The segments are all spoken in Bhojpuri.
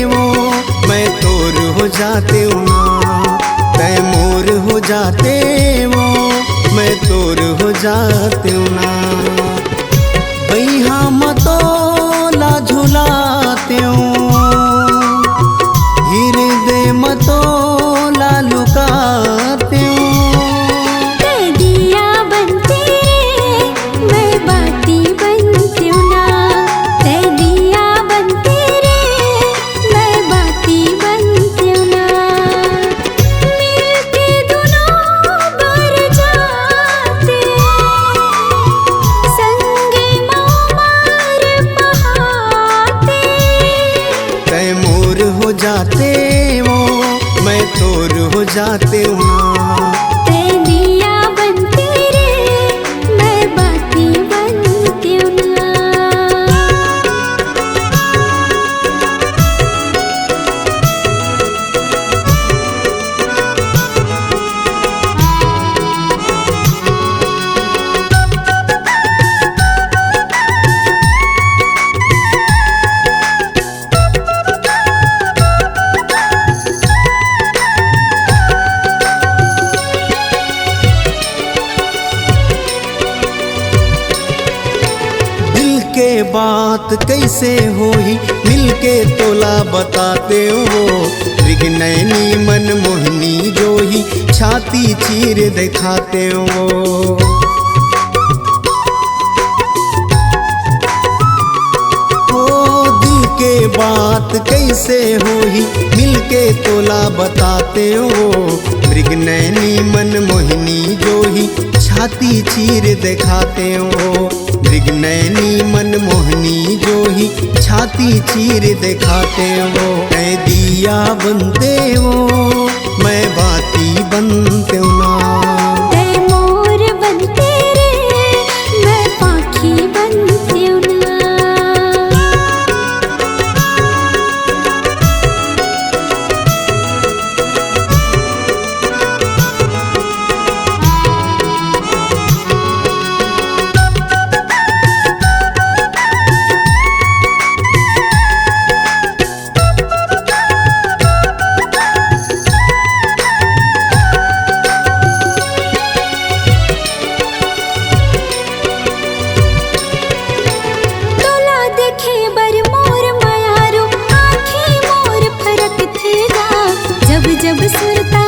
वो मैं तोर हो जाते ना, तय मोर हो जाते वो मैं तोर हो जाते ना। बैहा मतोला झुलाते हृदय मतोला लुकाते जाते वो मैं तोर हो जाते ना। तेलिया बनते रे मैं बाती बनती ना। के बात कैसे होई मिलके तोला बताते हो। विघ्नैनी मन मोहिनी जोही छाती चीर दिखाते हो। दिल के बात कैसे होई मिलके तोला बताते हो। विघ्नैनी मन मोहिनी जोही छाती चीर दिखाते हो। विघ्नैनी मन मोहनी जो ही छाती चीर दिखाते हो। मैं दिया बनते हो मैं बाती बनते ना। तय मोर बनते रे मैं पाखी बनती ना। जब सुरता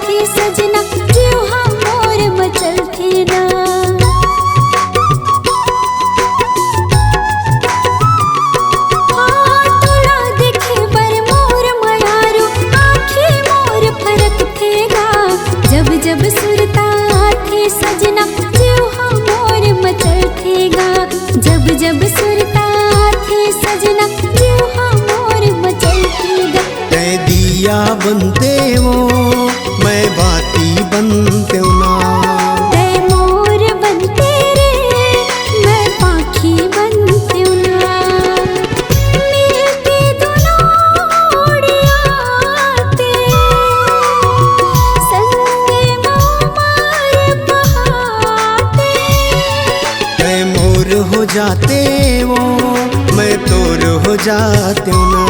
थी सजना जीवा मोर मचल थी ना। तोला देखे बर मोर मयारू आँखी मोर फरक थेगा। जब जब सुरता थी सजना जीवा मोर मचल थेगा। जब जब सुरता थी सजना जीवा मोर मचल थेगा। तय दिया बनते वो मैं बाती बनते ना। तय मोर बनते रे मैं पाखी बनती ना। मिलके दोनों उड़ियाते संगे मार बहाते। तय मोर हो जाते वो मैं तोर हो जाते ना।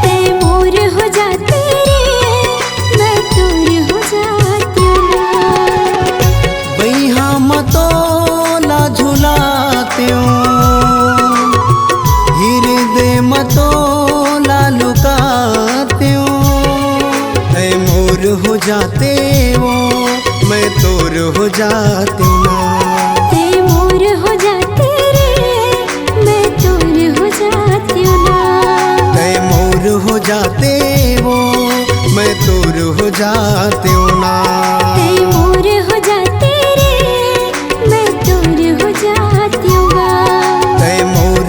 तय मोर हो जाते मतोला झुलाते हृदय मतोला लुकाते। ऐ मोर हो जाते वो मैं तोर हो जाते ना। तय मोर हो जाते रे मैं तोर हो जाती ना। तय मोर हो जाते वो मैं तोर हो जाते ना। तय मोर हो जाते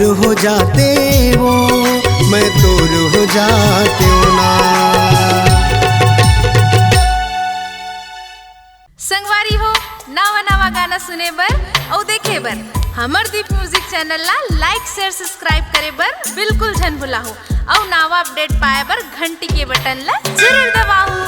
हो जाते वो मैं तोर हो जाते ना। संगवारी हो नवा नवा गाना सुने बर और देखे बर हमर दीप म्यूजिक चैनल ला लाइक शेयर सब्सक्राइब करे बर बिल्कुल झन भुला हो। और नवा अपडेट पाए बर घंटी के बटन ला जरूर दबाओ।